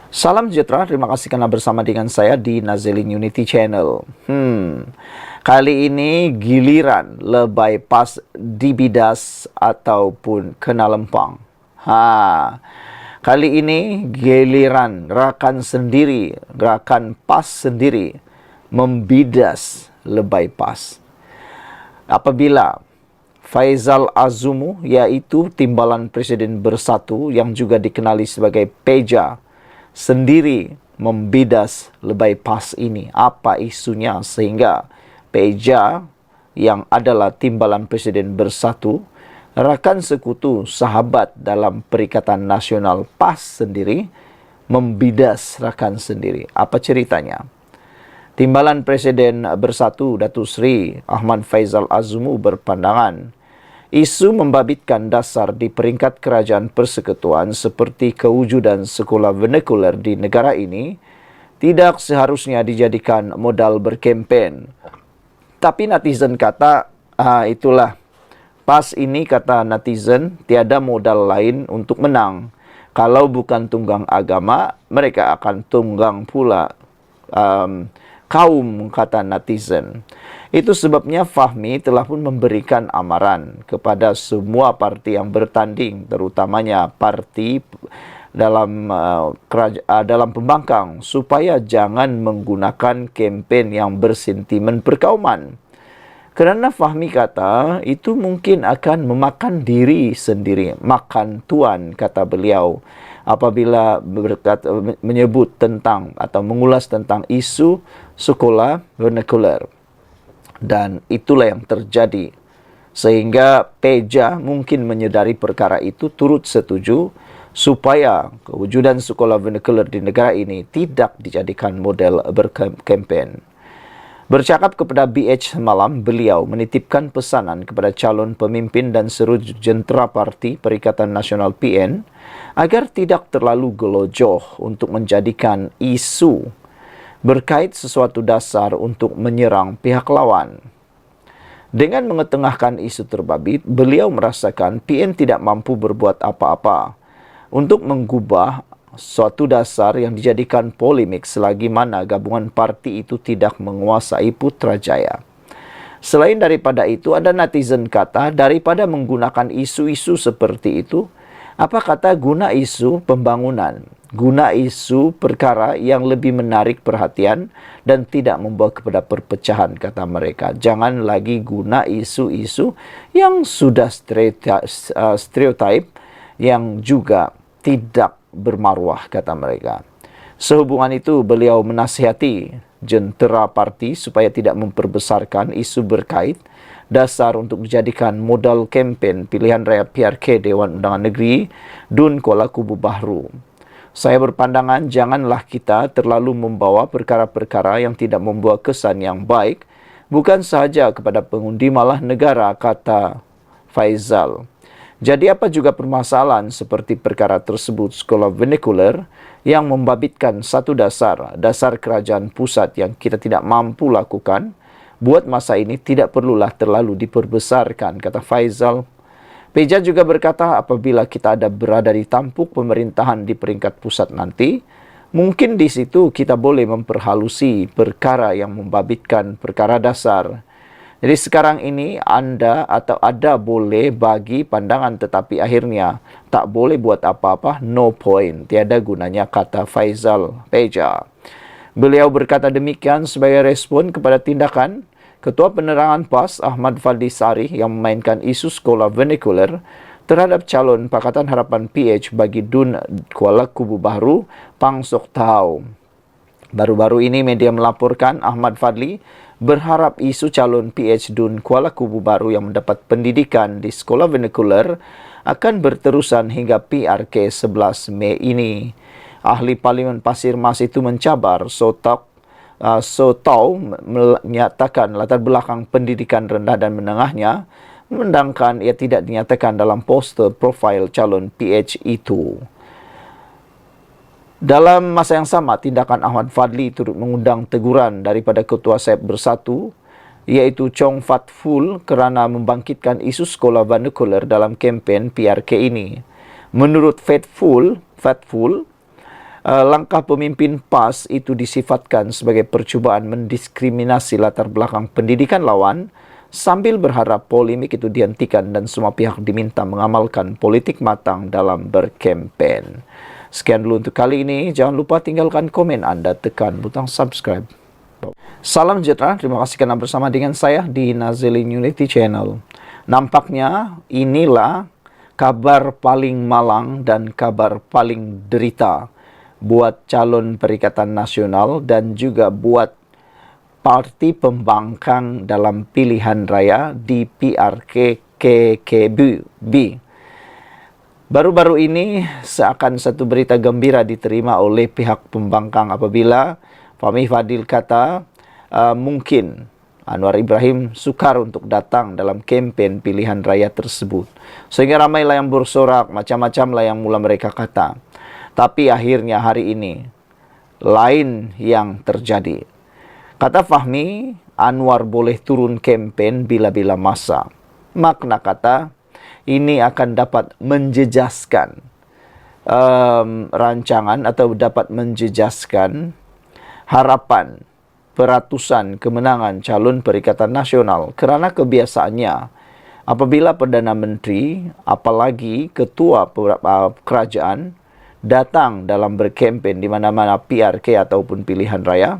Salam sejahtera, terima kasih karena bersama dengan saya di Nazilin Unity Channel. Kali ini giliran lebay pas di bidas ataupun kena lempang. Kali ini giliran rakan pas sendiri membidas lebay pas. Apabila Faizal Azumu, yaitu Timbalan Presiden Bersatu yang juga dikenali sebagai Peja, sendiri membidas lebay pas ini. Apa isunya sehingga Peja yang adalah Timbalan Presiden Bersatu, rakan sekutu sahabat dalam Perikatan Nasional PAS sendiri, membidas rakan sendiri. Apa ceritanya? Timbalan Presiden Bersatu Datuk Seri Ahmad Faizal Azumu berpandangan isu membabitkan dasar di peringkat kerajaan persekutuan seperti kewujudan sekolah vernakular di negara ini tidak seharusnya dijadikan modal berkempen. Tapi netizen kata, itulah. Pas ini, kata netizen, tiada modal lain untuk menang. Kalau bukan tunggang agama, mereka akan tunggang pula kaum, kata netizen. Itu sebabnya Fahmi telah pun memberikan amaran kepada semua parti yang bertanding, terutamanya parti dalam pembangkang, supaya jangan menggunakan kempen yang bersentimen perkauman. Kerana Fahmi kata, itu mungkin akan memakan diri sendiri, makan tuan, kata beliau, apabila menyebut tentang atau mengulas tentang isu sekolah vernakular. Dan itulah yang terjadi. Sehingga Peja mungkin menyedari perkara itu, turut setuju supaya kewujudan sekolah vernakular di negara ini tidak dijadikan model berkempen. Bercakap kepada BH semalam, beliau menitipkan pesanan kepada calon pemimpin dan seluruh jentera parti Perikatan Nasional PN agar tidak terlalu gelojoh untuk menjadikan isu berkait sesuatu dasar untuk menyerang pihak lawan. Dengan mengetengahkan isu terbabit, beliau merasakan PN tidak mampu berbuat apa-apa untuk menggubah suatu dasar yang dijadikan polemik selagi mana gabungan parti itu tidak menguasai Putrajaya. Selain daripada itu, ada netizen kata, daripada menggunakan isu-isu seperti itu, apa kata guna isu pembangunan, guna isu perkara yang lebih menarik perhatian dan tidak membawa kepada perpecahan, kata mereka. Jangan lagi guna isu-isu yang sudah stereotip yang juga tidak bermaruah, kata mereka. Sehubungan itu, beliau menasihati jentera parti supaya tidak memperbesarkan isu berkait dasar untuk dijadikan modal kempen pilihan raya PRK Dewan Undangan Negeri Dun Kuala Kubu Bahru. Saya berpandangan janganlah kita terlalu membawa perkara-perkara yang tidak membawa kesan yang baik, bukan sahaja kepada pengundi malah negara, kata Faizal. Jadi apa juga permasalahan seperti perkara tersebut sekolah vernakular yang membabitkan satu dasar kerajaan pusat yang kita tidak mampu lakukan, buat masa ini tidak perlulah terlalu diperbesarkan, kata Faizal. Peja juga berkata apabila kita ada berada di tampuk pemerintahan di peringkat pusat nanti, mungkin di situ kita boleh memperhalusi perkara yang membabitkan perkara dasar. Jadi sekarang ini anda atau ada boleh bagi pandangan tetapi akhirnya tak boleh buat apa-apa, no point, tiada gunanya, kata Faizal Peja. Beliau berkata demikian sebagai respon kepada tindakan Ketua Penerangan PAS Ahmad Fadli Sarih yang memainkan isu sekolah vernakular terhadap calon Pakatan Harapan PH bagi Dun Kuala Kubu Bahru, Pang Sok Tau. Baru-baru ini media melaporkan Ahmad Fadli berharap isu calon PH Dun Kuala Kubu Bahru yang mendapat pendidikan di sekolah vernakular akan berterusan hingga PRK 11 Mei ini. Ahli Parlimen Pasir Mas itu mencabar Sotau menyatakan latar belakang pendidikan rendah dan menengahnya, sedangkan ia tidak dinyatakan dalam poster profil calon PH itu. Dalam masa yang sama, tindakan Ahmad Fadli turut mengundang teguran daripada Ketua SAIP Bersatu, iaitu Chong Fat Ful, kerana membangkitkan isu sekolah vernakular dalam kempen PRK ini. Menurut Fat Ful, langkah pemimpin PAS itu disifatkan sebagai percubaan mendiskriminasi latar belakang pendidikan lawan, sambil berharap polemik itu dihentikan dan semua pihak diminta mengamalkan politik matang dalam berkempen. Sekian dulu untuk kali ini. Jangan lupa tinggalkan komen Anda, tekan butang subscribe. Salam sejahtera, terima kasih kerana bersama dengan saya di Nazilin Unity Channel. Nampaknya inilah kabar paling malang dan kabar paling derita buat calon Perikatan Nasional dan juga buat parti pembangkang dalam pilihan raya di PRK KKB. Baru-baru ini seakan satu berita gembira diterima oleh pihak pembangkang apabila Fahmi Fadzil kata mungkin Anwar Ibrahim sukar untuk datang dalam kempen pilihan raya tersebut. Sehingga ramailah yang bersorak, macam-macamlah yang mula mereka kata. Tapi akhirnya hari ini, lain yang terjadi. Kata Fahmi, Anwar boleh turun kempen bila-bila masa. Makna kata, ini akan dapat menjejaskan rancangan atau dapat menjejaskan harapan peratusan kemenangan calon Perikatan Nasional. Kerana kebiasaannya, apabila Perdana Menteri, apalagi ketua kerajaan, datang dalam berkempen di mana-mana PRK ataupun pilihan raya,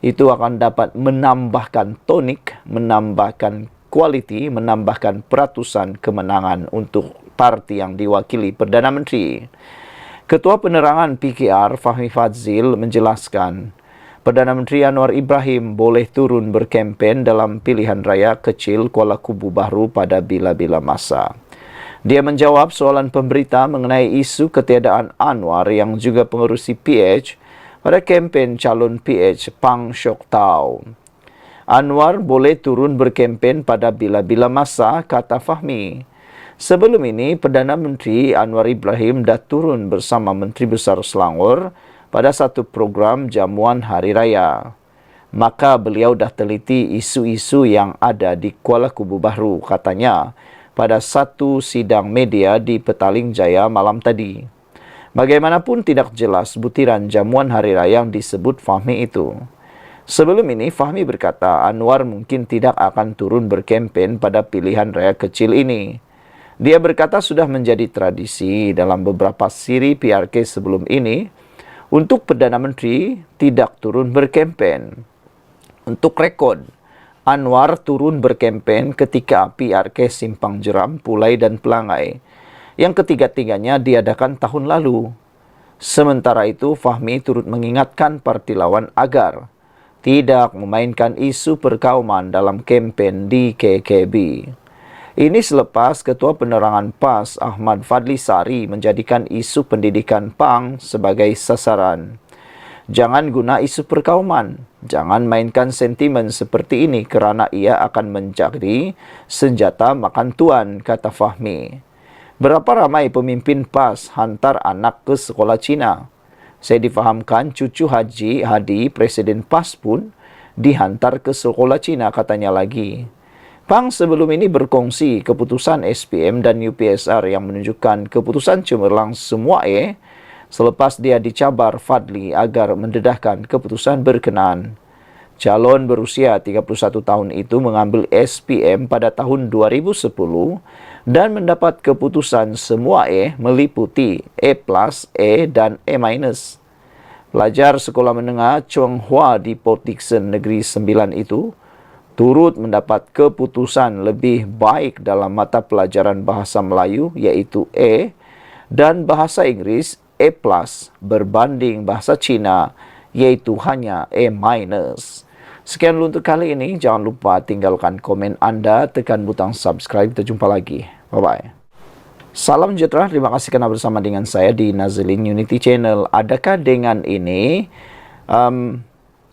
itu akan dapat menambahkan tonik, menambahkan kualiti, menambahkan peratusan kemenangan untuk parti yang diwakili Perdana Menteri. Ketua Penerangan PKR Fahmi Fadzil menjelaskan, Perdana Menteri Anwar Ibrahim boleh turun berkempen dalam pilihan raya kecil Kuala Kubu Bahru pada bila-bila masa. Dia menjawab soalan pemberita mengenai isu ketiadaan Anwar yang juga pengerusi PH pada kempen calon PH Pang Syok Tau. Anwar boleh turun berkempen pada bila-bila masa, kata Fahmi. Sebelum ini, Perdana Menteri Anwar Ibrahim dah turun bersama Menteri Besar Selangor pada satu program jamuan Hari Raya. Maka beliau dah teliti isu-isu yang ada di Kuala Kubu Bahru, katanya, pada satu sidang media di Petaling Jaya malam tadi. Bagaimanapun tidak jelas butiran jamuan Hari Raya yang disebut Fahmi itu. Sebelum ini, Fahmi berkata Anwar mungkin tidak akan turun berkempen pada pilihan raya kecil ini. Dia berkata sudah menjadi tradisi dalam beberapa siri PRK sebelum ini untuk Perdana Menteri tidak turun berkempen. Untuk rekod, Anwar turun berkempen ketika PRK Simpang Jeram, Pulai dan Pelangai, yang ketiga-tiganya diadakan tahun lalu. Sementara itu, Fahmi turut mengingatkan parti lawan agar tidak memainkan isu perkauman dalam kempen di KKB. Ini selepas Ketua Penerangan PAS Ahmad Fadli Sari menjadikan isu pendidikan PANG sebagai sasaran. Jangan guna isu perkauman. Jangan mainkan sentimen seperti ini kerana ia akan menjadi senjata makan tuan, kata Fahmi. Berapa ramai pemimpin PAS hantar anak ke sekolah Cina? Saya difahamkan cucu Haji Hadi, Presiden PAS pun dihantar ke sekolah Cina, katanya lagi. PANG sebelum ini berkongsi keputusan SPM dan UPSR yang menunjukkan keputusan cemerlang semua selepas dia dicabar Fadli agar mendedahkan keputusan berkenaan. Calon berusia 31 tahun itu mengambil SPM pada tahun 2010 dan mendapat keputusan semua meliputi A+, A dan A-. Pelajar sekolah menengah Chong Hua di Port Dickson Negeri 9 itu turut mendapat keputusan lebih baik dalam mata pelajaran bahasa Melayu iaitu A dan bahasa Inggeris A+ berbanding bahasa Cina iaitu hanya A-. Sekian dulu untuk kali ini. Jangan lupa tinggalkan komen Anda, tekan butang subscribe. Kita jumpa lagi. Bye-bye. Salam sejahtera. Terima kasih kerana bersama dengan saya di Nazilin Unity Channel. Adakah dengan ini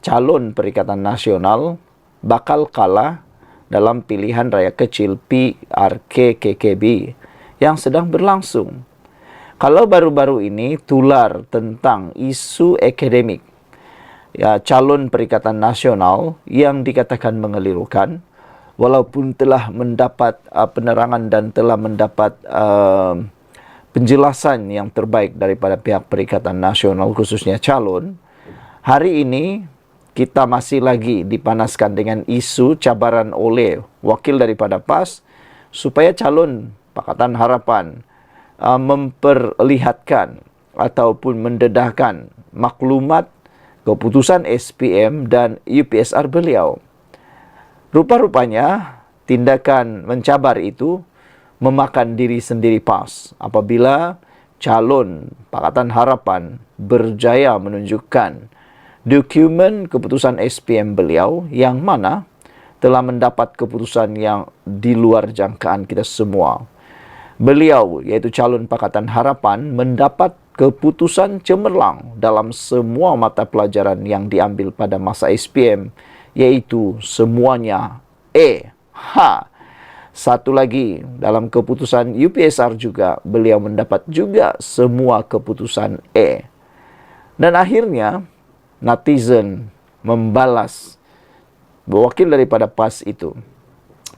calon Perikatan Nasional bakal kalah dalam pilihan raya kecil PRK KKB yang sedang berlangsung? Kalau baru-baru ini tular tentang isu akademik calon Perikatan Nasional yang dikatakan mengelirukan, walaupun telah mendapat penerangan dan telah mendapat penjelasan yang terbaik daripada pihak Perikatan Nasional khususnya calon. Hari ini kita masih lagi dipanaskan dengan isu cabaran oleh wakil daripada PAS supaya calon Pakatan Harapan memperlihatkan ataupun mendedahkan maklumat keputusan SPM dan UPSR beliau. Rupa-rupanya tindakan mencabar itu memakan diri sendiri PAS apabila calon Pakatan Harapan berjaya menunjukkan dokumen keputusan SPM beliau yang mana telah mendapat keputusan yang di luar jangkaan kita semua. Beliau, yaitu calon Pakatan Harapan, mendapat keputusan cemerlang dalam semua mata pelajaran yang diambil pada masa SPM, yaitu semuanya E. Satu lagi, dalam keputusan UPSR juga, beliau mendapat juga semua keputusan E. Dan akhirnya, netizen membalas wakil daripada PAS itu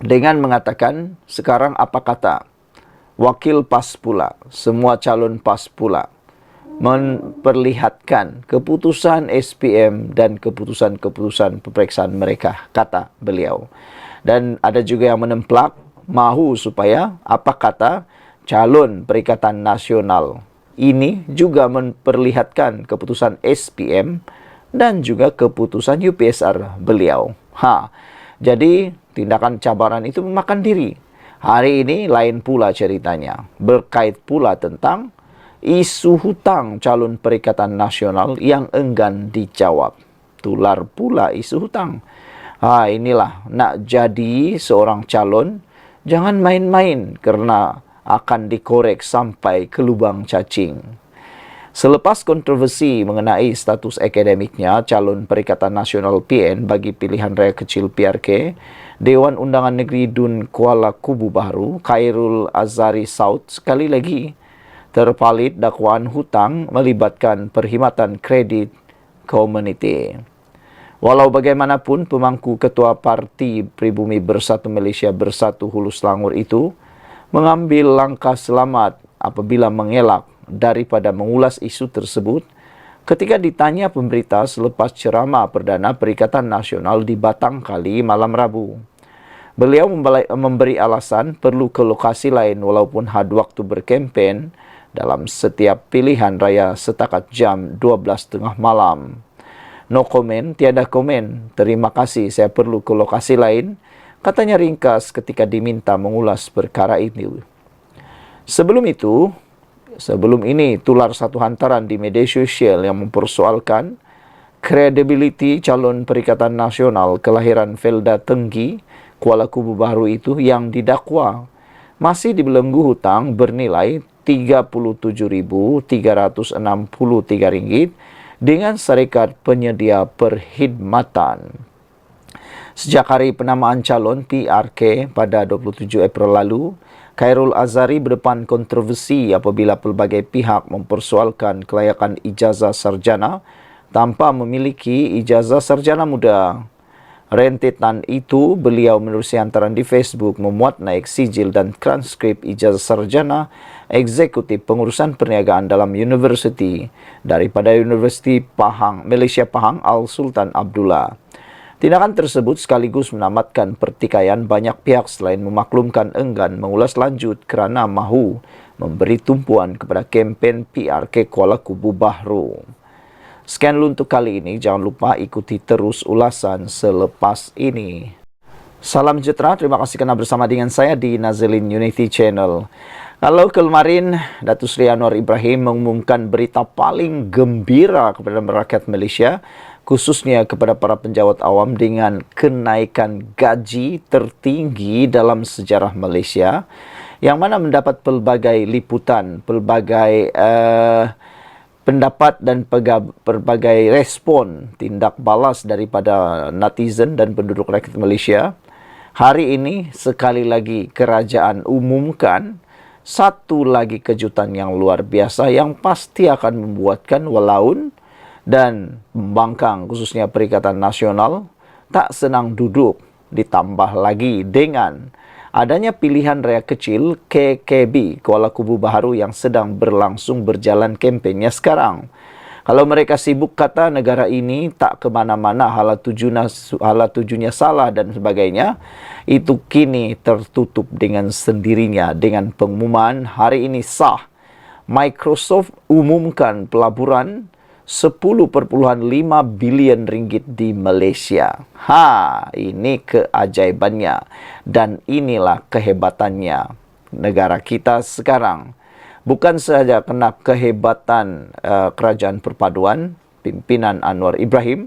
dengan mengatakan, sekarang apa kata wakil PAS pula, semua calon PAS pula, memperlihatkan keputusan SPM dan keputusan-keputusan peperiksaan mereka, kata beliau. Dan ada juga yang menemplak, mahu supaya apa kata calon Perikatan Nasional ini juga memperlihatkan keputusan SPM dan juga keputusan UPSR beliau. Jadi tindakan cabaran itu memakan diri. Hari ini lain pula ceritanya, berkait pula tentang isu hutang calon Perikatan Nasional yang enggan dijawab. Tular pula isu hutang. Inilah, nak jadi seorang calon, jangan main-main karena akan dikorek sampai ke lubang cacing. Selepas kontroversi mengenai status akademiknya calon Perikatan Nasional PN bagi pilihan raya kecil PRK, Dewan Undangan Negeri Dun Kuala Kubu Baru, Khairul Azhari Saud sekali lagi terpalit dakwaan hutang melibatkan perkhidmatan kredit komuniti. Walau bagaimanapun, pemangku Ketua Parti Pribumi Bersatu Malaysia Bersatu Hulu Selangor itu mengambil langkah selamat apabila mengelak daripada mengulas isu tersebut ketika ditanya pemberita selepas ceramah perdana Perikatan Nasional di Batangkali malam Rabu. Beliau memberi alasan perlu ke lokasi lain walaupun had waktu berkempen dalam setiap pilihan raya setakat jam 12.30 malam. No komen, tiada komen. Terima kasih, saya perlu ke lokasi lain, katanya ringkas ketika diminta mengulas perkara ini. Sebelum ini, tular satu hantaran di media sosial yang mempersoalkan kredibiliti calon Perikatan Nasional kelahiran Felda Tenggi, Kuala Kubu Baru itu yang didakwa masih dibelenggu hutang bernilai RM37.363 dengan syarikat penyedia perkhidmatan. Sejak hari penamaan calon PRK pada 27 April lalu, Khairul Azhari berdepan kontroversi apabila pelbagai pihak mempersoalkan kelayakan ijazah sarjana tanpa memiliki ijazah sarjana muda. Rentetan itu, beliau menerusi hantaran di Facebook memuat naik sijil dan transkrip ijazah sarjana eksekutif pengurusan perniagaan dalam universiti daripada Universiti Pahang, Malaysia Pahang Al-Sultan Abdullah. Tindakan tersebut sekaligus menamatkan pertikaian banyak pihak selain memaklumkan enggan mengulas lanjut kerana mahu memberi tumpuan kepada kempen PRK Kuala Kubu Baru. Sekian dulu untuk kali ini. Jangan lupa ikuti terus ulasan selepas ini. Salam sejahtera. Terima kasih kerana bersama dengan saya di Nazilin Unity Channel. Kalau kemarin Datuk Seri Anwar Ibrahim mengumumkan berita paling gembira kepada rakyat Malaysia, khususnya kepada para penjawat awam dengan kenaikan gaji tertinggi dalam sejarah Malaysia, yang mana mendapat pelbagai liputan, pelbagai pendapat dan pelbagai respon tindak balas daripada netizen dan penduduk rakyat Malaysia. Hari ini sekali lagi kerajaan umumkan satu lagi kejutan yang luar biasa yang pasti akan membuatkan walaun dan pembangkang khususnya Perikatan Nasional tak senang duduk, ditambah lagi dengan adanya pilihan raya kecil KKB, Kuala Kubu Baharu, yang sedang berjalan kempennya sekarang. Kalau mereka sibuk kata negara ini tak ke mana-mana, hala tujuannya salah dan sebagainya, itu kini tertutup dengan sendirinya dengan pengumuman hari ini sah. Microsoft umumkan pelaburan 10.5 bilion ringgit di Malaysia. Ini keajaibannya dan inilah kehebatannya negara kita sekarang. Bukan sahaja kerana kehebatan kerajaan perpaduan pimpinan Anwar Ibrahim,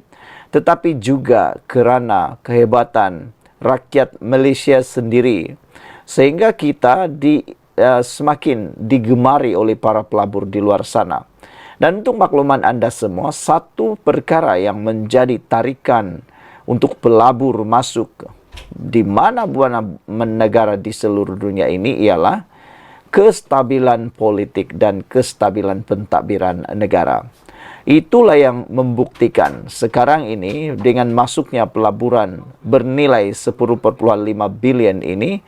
tetapi juga kerana kehebatan rakyat Malaysia sendiri, sehingga kita semakin digemari oleh para pelabur di luar sana. Dan untuk makluman anda semua, satu perkara yang menjadi tarikan untuk pelabur masuk di mana-mana negara di seluruh dunia ini ialah kestabilan politik dan kestabilan pentadbiran negara. Itulah yang membuktikan sekarang ini dengan masuknya pelaburan bernilai 10.5 bilion ini,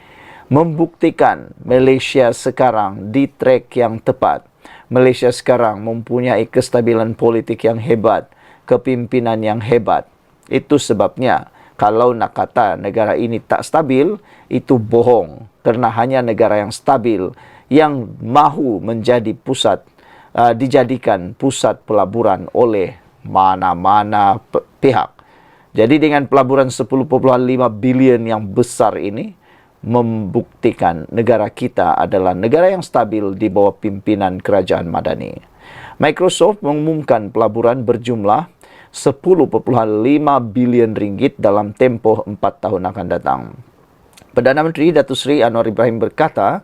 membuktikan Malaysia sekarang di trek yang tepat. Malaysia sekarang mempunyai kestabilan politik yang hebat, kepimpinan yang hebat. Itu sebabnya kalau nak kata negara ini tak stabil, itu bohong. Kerana hanya negara yang stabil yang mahu menjadi dijadikan pusat pelaburan oleh mana-mana pihak. Jadi dengan pelaburan 10.5 bilion yang besar ini, membuktikan negara kita adalah negara yang stabil di bawah pimpinan kerajaan Madani. Microsoft mengumumkan pelaburan berjumlah 10.5 bilion ringgit dalam tempoh 4 tahun akan datang. Perdana Menteri Datuk Seri Anwar Ibrahim berkata,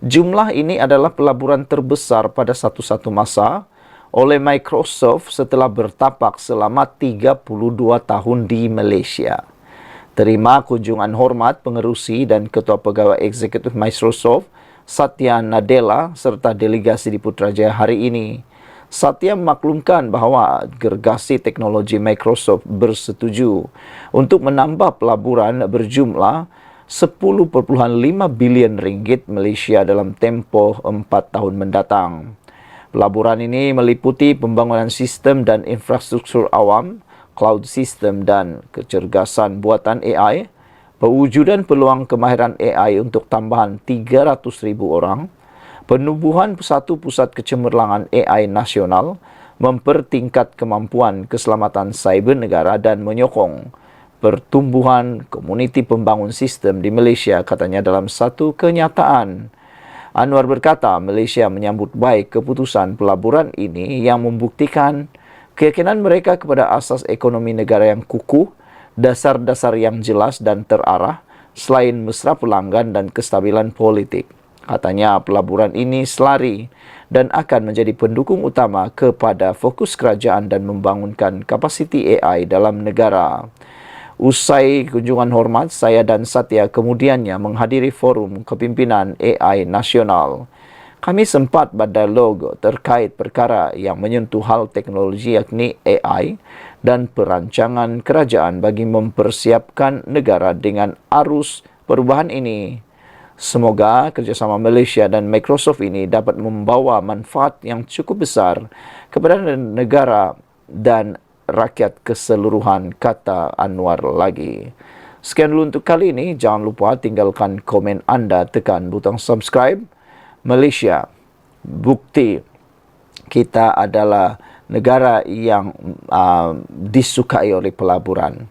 jumlah ini adalah pelaburan terbesar pada satu-satu masa oleh Microsoft setelah bertapak selama 32 tahun di Malaysia. Terima kunjungan hormat pengerusi dan Ketua Pegawai Eksekutif Microsoft, Satya Nadella, serta delegasi di Putrajaya hari ini. Satya memaklumkan bahawa gergasi teknologi Microsoft bersetuju untuk menambah pelaburan berjumlah 10.5 bilion ringgit Malaysia dalam tempoh 4 tahun mendatang. Pelaburan ini meliputi pembangunan sistem dan infrastruktur awam, cloud system dan kecergasan buatan AI, pewujudan peluang kemahiran AI untuk tambahan 300,000 orang, penubuhan satu pusat kecemerlangan AI nasional, mempertingkat kemampuan keselamatan cyber negara dan menyokong pertumbuhan komuniti pembangun sistem di Malaysia, katanya dalam satu kenyataan. Anwar berkata, Malaysia menyambut baik keputusan pelaburan ini yang membuktikan keyakinan mereka kepada asas ekonomi negara yang kukuh, dasar-dasar yang jelas dan terarah, selain mesra pelanggan dan kestabilan politik. Katanya pelaburan ini selari dan akan menjadi pendukung utama kepada fokus kerajaan dan membangunkan kapasiti AI dalam negara. Usai kunjungan hormat, saya dan Satya kemudiannya menghadiri forum kepimpinan AI nasional. Kami sempat berdialog terkait perkara yang menyentuh hal teknologi yakni AI dan perancangan kerajaan bagi mempersiapkan negara dengan arus perubahan ini. Semoga kerjasama Malaysia dan Microsoft ini dapat membawa manfaat yang cukup besar kepada negara dan rakyat keseluruhan, kata Anwar lagi. Sekian dulu untuk kali ini. Jangan lupa tinggalkan komen anda, tekan butang subscribe. Malaysia, bukti kita adalah negara yang disukai oleh pelaburan.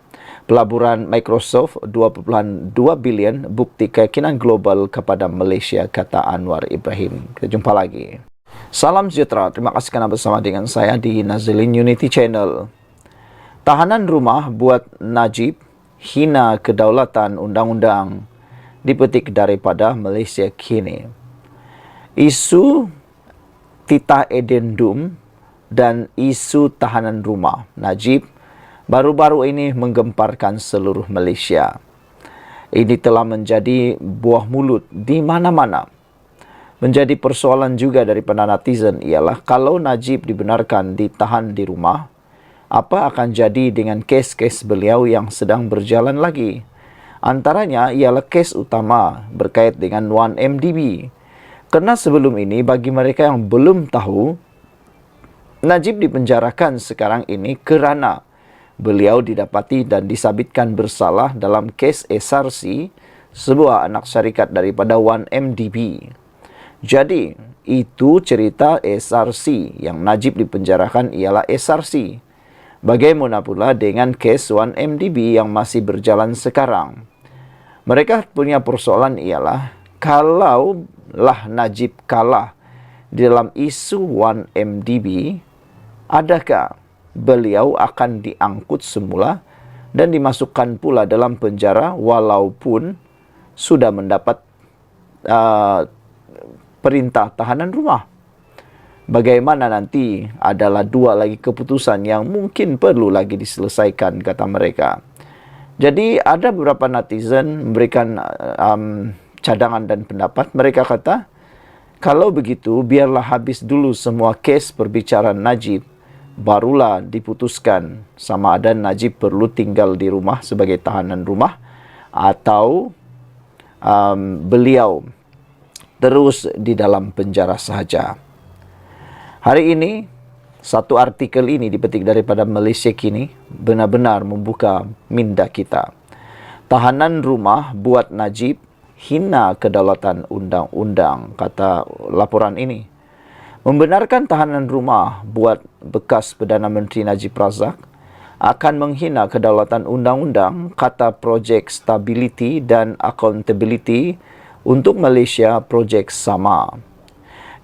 Pelaburan Microsoft 2.2 bilion, bukti keyakinan global kepada Malaysia, kata Anwar Ibrahim. Kita jumpa lagi. Salam sejahtera. Terima kasih kerana bersama dengan saya di Nazilin Unity Channel. Tahanan rumah buat Najib, hina kedaulatan undang-undang, dipetik daripada Malaysia kini. Isu titah edendum dan isu tahanan rumah Najib baru-baru ini menggemparkan seluruh Malaysia. Ini telah menjadi buah mulut di mana-mana. Menjadi persoalan juga daripada netizen ialah kalau Najib dibenarkan ditahan di rumah, apa akan jadi dengan kes-kes beliau yang sedang berjalan lagi? Antaranya ialah kes utama berkait dengan 1MDB. Kerana sebelum ini, bagi mereka yang belum tahu, Najib dipenjarakan sekarang ini kerana beliau didapati dan disabitkan bersalah dalam kes SRC, sebuah anak syarikat daripada 1MDB. Jadi, itu cerita SRC. Yang Najib dipenjarakan ialah SRC. Bagaimana pula dengan kes 1MDB yang masih berjalan sekarang? Mereka punya persoalan ialah, kalaulah Najib kalah di dalam isu 1MDB, adakah beliau akan diangkut semula dan dimasukkan pula dalam penjara walaupun sudah mendapat perintah tahanan rumah? Bagaimana nanti? Adalah dua lagi keputusan yang mungkin perlu lagi diselesaikan, kata mereka. Jadi ada beberapa netizen memberikan cadangan dan pendapat. Mereka kata, kalau begitu biarlah habis dulu semua kes perbicaraan Najib, barulah diputuskan sama ada Najib perlu tinggal di rumah sebagai tahanan rumah atau beliau terus di dalam penjara sahaja. Hari ini, satu artikel ini dipetik daripada Malaysia Kini benar-benar membuka minda kita. Tahanan rumah buat Najib hina kedaulatan undang-undang, kata laporan ini. Membenarkan tahanan rumah buat bekas Perdana Menteri Najib Razak akan menghina kedaulatan undang-undang, kata Projek Stability dan Accountability untuk Malaysia Projek Sama.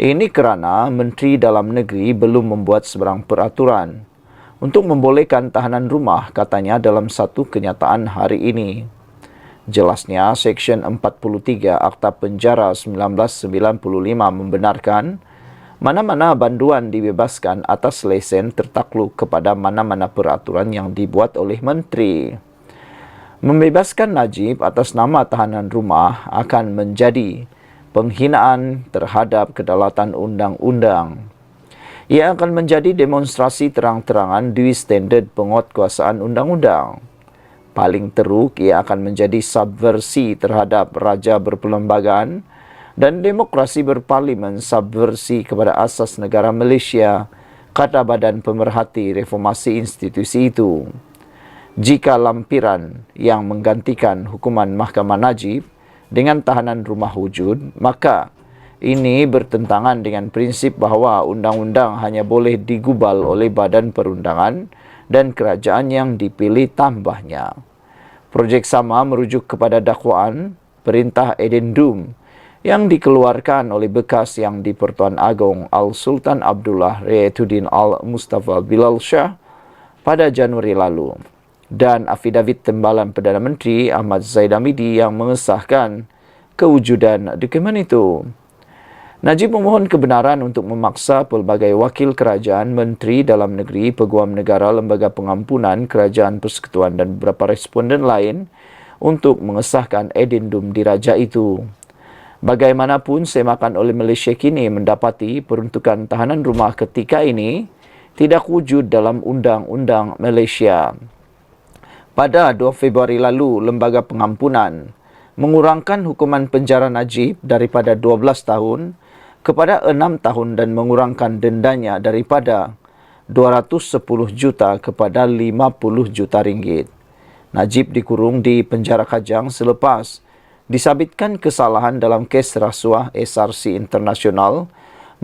Ini kerana Menteri Dalam Negeri belum membuat sebarang peraturan untuk membolehkan tahanan rumah, katanya dalam satu kenyataan hari ini. Jelasnya, Seksyen 43 Akta Penjara 1995 membenarkan mana-mana banduan dibebaskan atas lesen tertakluk kepada mana-mana peraturan yang dibuat oleh Menteri. Membebaskan Najib atas nama tahanan rumah akan menjadi penghinaan terhadap kedaulatan undang-undang. Ia akan menjadi demonstrasi terang-terangan di standard penguatkuasaan undang-undang. Paling teruk, ia akan menjadi subversi terhadap raja berperlembagaan dan demokrasi berparlimen, subversi kepada asas negara Malaysia, kata Badan Pemerhati Reformasi institusi itu. Jika lampiran yang menggantikan hukuman Mahkamah Najib dengan tahanan rumah wujud, maka ini bertentangan dengan prinsip bahawa undang-undang hanya boleh digubal oleh badan perundangan dan kerajaan yang dipilih tambahnya. Projek Sama merujuk kepada dakwaan Perintah Edendum yang dikeluarkan oleh bekas Yang di-Pertuan Agong Al-Sultan Abdullah Riyatuddin Al-Mustafa Bilal Shah pada Januari lalu, dan afidavit Timbalan Perdana Menteri Ahmad Zaid Hamidi yang mengesahkan kewujudan dokumen itu. Najib memohon kebenaran untuk memaksa pelbagai wakil kerajaan, Menteri Dalam Negeri, Peguam Negara, Lembaga Pengampunan, Kerajaan Persekutuan dan beberapa responden lain untuk mengesahkan edendum diraja itu. Bagaimanapun, semakan oleh Malaysia Kini mendapati peruntukan tahanan rumah ketika ini tidak wujud dalam Undang-Undang Malaysia. Pada 2 Februari lalu, Lembaga Pengampunan mengurangkan hukuman penjara Najib daripada 12 tahun kepada 6 tahun dan mengurangkan dendanya daripada 210 juta kepada 50 juta ringgit. Najib dikurung di penjara Kajang selepas disabitkan kesalahan dalam kes rasuah SRC Internasional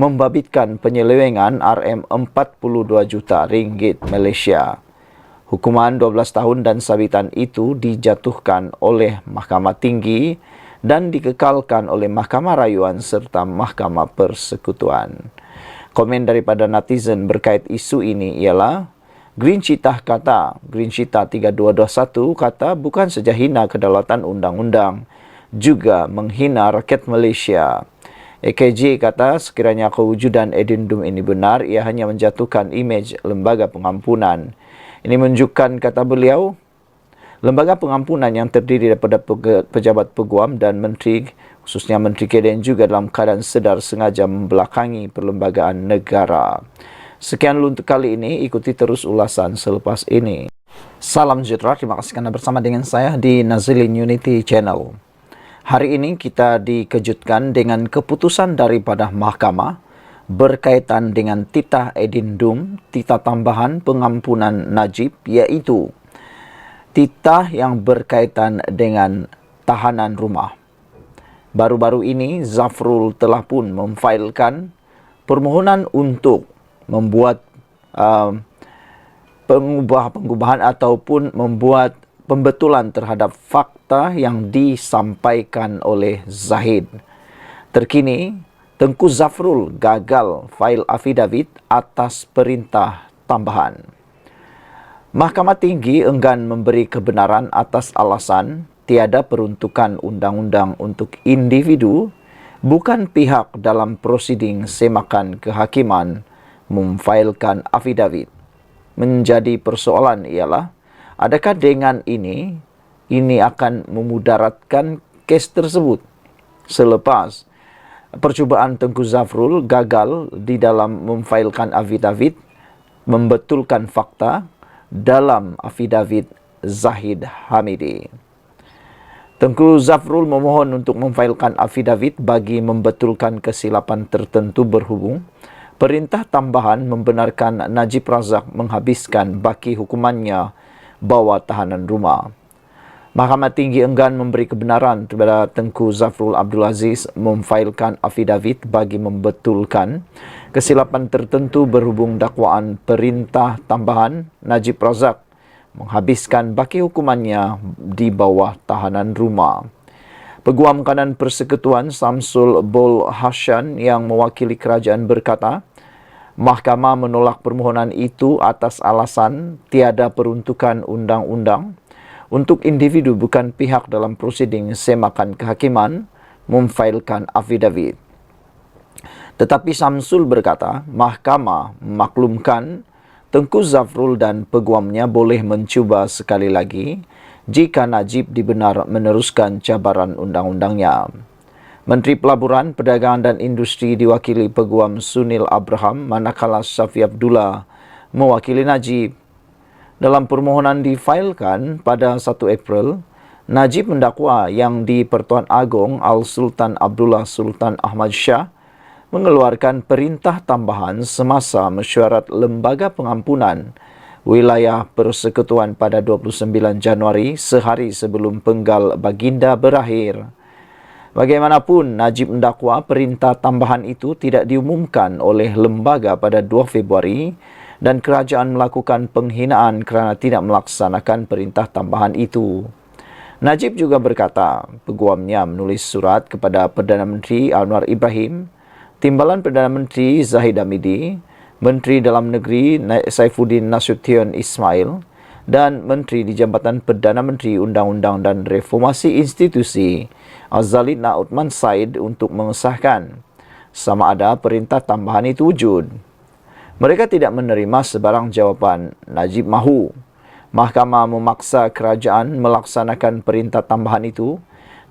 membabitkan penyelewengan RM42 juta ringgit Malaysia. Hukuman 12 tahun dan sabitan itu dijatuhkan oleh Mahkamah Tinggi dan dikekalkan oleh Mahkamah Rayuan serta Mahkamah Persekutuan. Komen daripada netizen berkait isu ini ialah, Green Cheetah 3221 kata bukan saja hina kedaulatan undang-undang, juga menghina rakyat Malaysia. AKJ kata sekiranya kewujudan edendum ini benar, ia hanya menjatuhkan imej lembaga pengampunan. Ini menunjukkan, kata beliau, lembaga pengampunan yang terdiri daripada pejabat peguam dan menteri, khususnya Menteri KDN juga dalam keadaan sedar sengaja membelakangi perlembagaan negara. Sekian dulu untuk kali ini, ikuti terus ulasan selepas ini. Salam sejahtera, terima kasih karena bersama dengan saya di Nazilin Unity Channel. Hari ini kita dikejutkan dengan keputusan daripada mahkamah berkaitan dengan titah edindum, titah tambahan pengampunan Najib, iaitu titah yang berkaitan dengan tahanan rumah. Baru-baru ini Zafrul telah pun memfailkan permohonan untuk membuat pengubahan ataupun membuat pembetulan terhadap fakta yang disampaikan oleh Zahid. Terkini, Tengku Zafrul gagal fail affidavit atas perintah tambahan. Mahkamah Tinggi enggan memberi kebenaran atas alasan tiada peruntukan undang-undang untuk individu, bukan pihak dalam prosiding semakan kehakiman memfailkan affidavit. Menjadi persoalan ialah, adakah dengan ini akan memudaratkan kes tersebut selepas percubaan Tengku Zafrul gagal di dalam memfailkan affidavit membetulkan fakta dalam affidavit Zahid Hamidi. Tengku Zafrul memohon untuk memfailkan affidavit bagi membetulkan kesilapan tertentu berhubung perintah tambahan membenarkan Najib Razak menghabiskan baki hukumannya bawah tahanan rumah. Mahkamah Tinggi enggan memberi kebenaran kepada Tengku Zafrul Abdul Aziz memfailkan affidavit bagi membetulkan kesilapan tertentu berhubung dakwaan perintah tambahan Najib Razak menghabiskan baki hukumannya di bawah tahanan rumah. Peguam Kanan Persekutuan Samsul Bol Hassan yang mewakili kerajaan berkata, mahkamah menolak permohonan itu atas alasan tiada peruntukan undang-undang untuk individu bukan pihak dalam prosiding semakan kehakiman memfailkan affidavit. Tetapi Samsul berkata, mahkamah memaklumkan Tengku Zafrul dan peguamnya boleh mencuba sekali lagi jika Najib dibenar meneruskan cabaran undang-undangnya. Menteri Pelaburan, Perdagangan dan Industri diwakili Peguam Sunil Abraham, manakala Syafi Abdullah mewakili Najib. Dalam permohonan difailkan pada 1 April, Najib mendakwa yang di Pertuan Agong Al-Sultan Abdullah Sultan Ahmad Shah mengeluarkan perintah tambahan semasa mesyuarat Lembaga Pengampunan Wilayah Persekutuan pada 29 Januari, sehari sebelum penggal baginda berakhir. Bagaimanapun, Najib mendakwa perintah tambahan itu tidak diumumkan oleh lembaga pada 2 Februari dan kerajaan melakukan penghinaan kerana tidak melaksanakan perintah tambahan itu. Najib juga berkata, peguamnya menulis surat kepada Perdana Menteri Anwar Ibrahim, Timbalan Perdana Menteri Zahid Hamidi, Menteri Dalam Negeri Saifuddin Nasution Ismail dan Menteri di Jabatan Perdana Menteri Undang-Undang dan Reformasi Institusi Azalid Nautman Said untuk mengesahkan sama ada perintah tambahan itu wujud. Mereka tidak menerima sebarang jawapan. Najib mahu mahkamah memaksa kerajaan melaksanakan perintah tambahan itu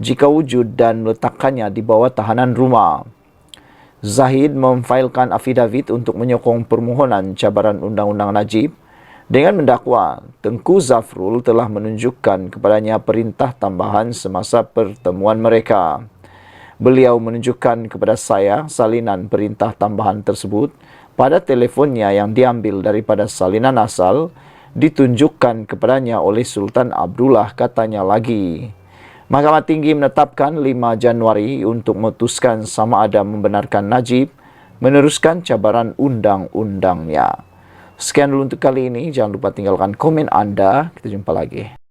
jika wujud dan meletakkannya di bawah tahanan rumah. Zahid memfailkan affidavit untuk menyokong permohonan cabaran undang-undang Najib dengan mendakwa Tengku Zafrul telah menunjukkan kepadanya perintah tambahan semasa pertemuan mereka. Beliau menunjukkan kepada saya salinan perintah tambahan tersebut pada telefonnya yang diambil daripada salinan asal ditunjukkan kepadanya oleh Sultan Abdullah, katanya lagi. Mahkamah Tinggi menetapkan 5 Januari untuk memutuskan sama ada membenarkan Najib meneruskan cabaran undang-undangnya. Sekian dulu untuk kali ini. Jangan lupa tinggalkan komen Anda. Kita jumpa lagi.